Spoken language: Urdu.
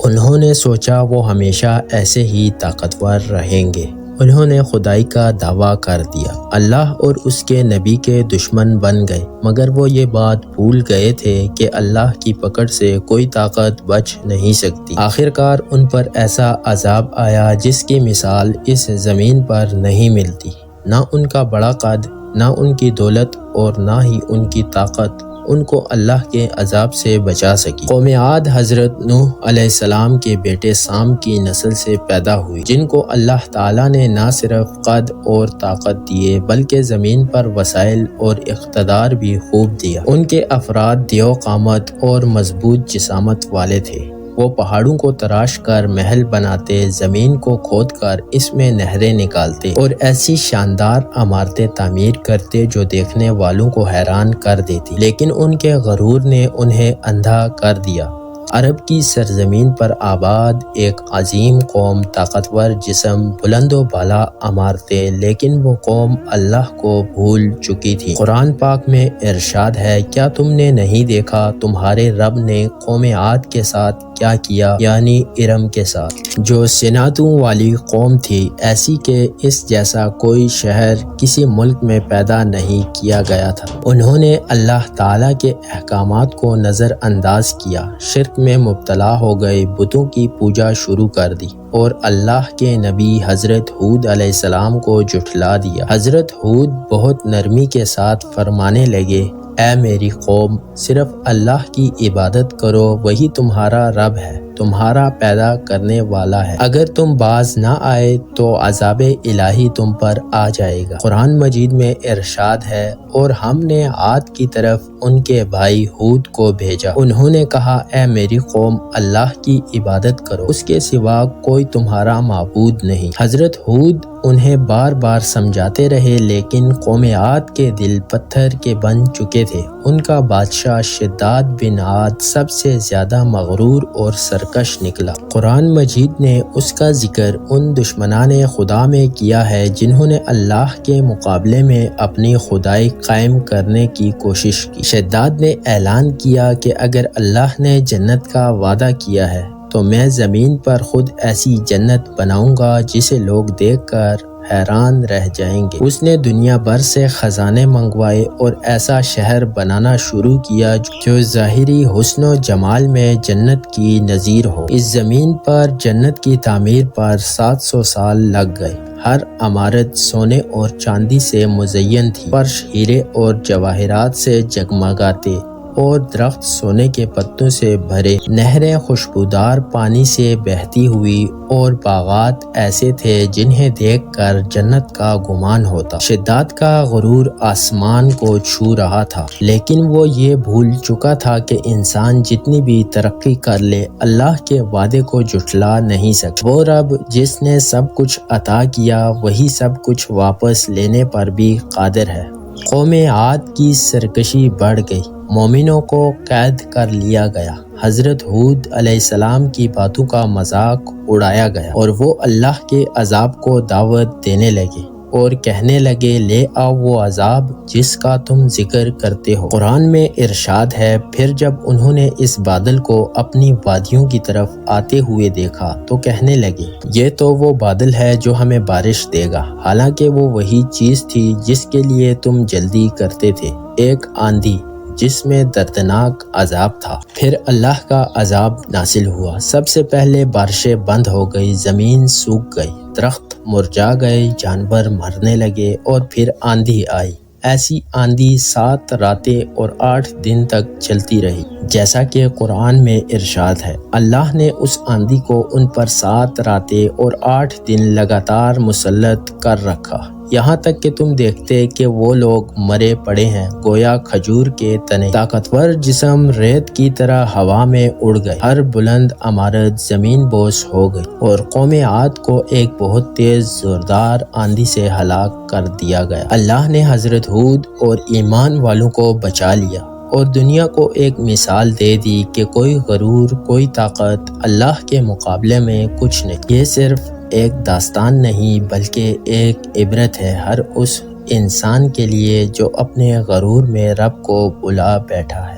انہوں نے سوچا وہ ہمیشہ ایسے ہی طاقتور رہیں گے۔ انہوں نے خدائی کا دعویٰ کر دیا، اللہ اور اس کے نبی کے دشمن بن گئے، مگر وہ یہ بات بھول گئے تھے کہ اللہ کی پکڑ سے کوئی طاقت بچ نہیں سکتی۔ آخرکار ان پر ایسا عذاب آیا جس کی مثال اس زمین پر نہیں ملتی۔ نہ ان کا بڑا قد، نہ ان کی دولت اور نہ ہی ان کی طاقت ان کو اللہ کے عذاب سے بچا سکی۔ قوم عاد حضرت نوح علیہ السلام کے بیٹے سام کی نسل سے پیدا ہوئی، جن کو اللہ تعالیٰ نے نہ صرف قد اور طاقت دیے بلکہ زمین پر وسائل اور اقتدار بھی خوب دیا۔ ان کے افراد دیو قامت اور مضبوط جسامت والے تھے۔ وہ پہاڑوں کو تراش کر محل بناتے، زمین کو کھود کر اس میں نہریں نکالتے اور ایسی شاندار عمارتیں تعمیر کرتے جو دیکھنے والوں کو حیران کر دیتی، لیکن ان کے غرور نے انہیں اندھا کر دیا۔ عرب کی سرزمین پر آباد ایک عظیم قوم، طاقتور جسم، بلند و بالا عمارتیں، لیکن وہ قوم اللہ کو بھول چکی تھی۔ قرآن پاک میں ارشاد ہے، کیا تم نے نہیں دیکھا تمہارے رب نے قوم عاد کے ساتھ کیا کیا، یعنی ارم کے ساتھ، جو صنعتوں والی قوم تھی، ایسی کہ اس جیسا کوئی شہر کسی ملک میں پیدا نہیں کیا گیا تھا۔ انہوں نے اللہ تعالیٰ کے احکامات کو نظر انداز کیا، شرک میں مبتلا ہو گئے، بتوں کی پوجا شروع کر دی اور اللہ کے نبی حضرت ہود علیہ السلام کو جھٹلا دیا۔ حضرت ہود بہت نرمی کے ساتھ فرمانے لگے، اے میری قوم، صرف اللہ کی عبادت کرو، وہی تمہارا رب ہے، تمہارا پیدا کرنے والا ہے۔ اگر تم باز نہ آئے تو عذاب الہی تم پر آ جائے گا۔ قرآن مجید میں ارشاد ہے، اور ہم نے عاد کی طرف ان کے بھائی ہود کو بھیجا، انہوں نے کہا، اے میری قوم، اللہ کی عبادت کرو، اس کے سوا کوئی تمہارا معبود نہیں۔ حضرت ہود انہیں بار بار سمجھاتے رہے، لیکن قوم عاد کے دل پتھر کے بن چکے تھے۔ ان کا بادشاہ شداد بن عاد سب سے زیادہ مغرور اور سرکش نکلا۔ قرآن مجید نے اس کا ذکر ان دشمنان خدا میں کیا ہے جنہوں نے اللہ کے مقابلے میں اپنی خدائی قائم کرنے کی کوشش کی۔ شداد نے اعلان کیا کہ اگر اللہ نے جنت کا وعدہ کیا ہے تو میں زمین پر خود ایسی جنت بناؤں گا جسے لوگ دیکھ کر حیران رہ جائیں گے۔ اس نے دنیا بھر سے خزانے منگوائے اور ایسا شہر بنانا شروع کیا جو ظاہری حسن و جمال میں جنت کی نظیر ہو۔ اس زمین پر جنت کی تعمیر پر 700 سال لگ گئے۔ ہر عمارت سونے اور چاندی سے مزین تھی، فرش ہیرے اور جواہرات سے جگمگاتے اور درخت سونے کے پتوں سے بھرے، نہریں خوشبودار پانی سے بہتی ہوئی اور باغات ایسے تھے جنہیں دیکھ کر جنت کا گمان ہوتا۔ شداد کا غرور آسمان کو چھو رہا تھا، لیکن وہ یہ بھول چکا تھا کہ انسان جتنی بھی ترقی کر لے، اللہ کے وعدے کو جھٹلا نہیں سکتا۔ وہ رب جس نے سب کچھ عطا کیا، وہی سب کچھ واپس لینے پر بھی قادر ہے۔ قوم عاد کی سرکشی بڑھ گئی، مومنوں کو قید کر لیا گیا، حضرت ہود علیہ السلام کی باتوں کا مذاق اڑایا گیا اور وہ اللہ کے عذاب کو دعوت دینے لگے اور کہنے لگے، لے آؤ وہ عذاب جس کا تم ذکر کرتے ہو۔ قرآن میں ارشاد ہے، پھر جب انہوں نے اس بادل کو اپنی وادیوں کی طرف آتے ہوئے دیکھا تو کہنے لگے، یہ تو وہ بادل ہے جو ہمیں بارش دے گا، حالانکہ وہ وہی چیز تھی جس کے لیے تم جلدی کرتے تھے، ایک آندھی جس میں دردناک عذاب تھا۔ پھر اللہ کا عذاب نازل ہوا، سب سے پہلے بارشیں بند ہو گئی، زمین سوکھ گئی، درخت مرجھا گئے، جانور مرنے لگے اور پھر آندھی آئی۔ ایسی آندھی 7 راتیں اور 8 دن تک چلتی رہی، جیسا کہ قرآن میں ارشاد ہے، اللہ نے اس آندھی کو ان پر 7 راتیں اور 8 دن لگاتار مسلط کر رکھا، یہاں تک کہ تم دیکھتے کہ وہ لوگ مرے پڑے ہیں، گویا کھجور کے تنے۔ طاقتور جسم ریت کی طرح ہوا میں اڑ گئے، ہر بلند عمارت زمین بوس ہو گئی، اور قوم عاد کو ایک بہت تیز زوردار آندھی سے ہلاک کر دیا گیا۔ اللہ نے حضرت ہود اور ایمان والوں کو بچا لیا اور دنیا کو ایک مثال دے دی کہ کوئی غرور، کوئی طاقت اللہ کے مقابلے میں کچھ نہیں۔ یہ صرف ایک داستان نہیں بلکہ ایک عبرت ہے ہر اس انسان کے لیے جو اپنے غرور میں رب کو بھلا بیٹھا ہے۔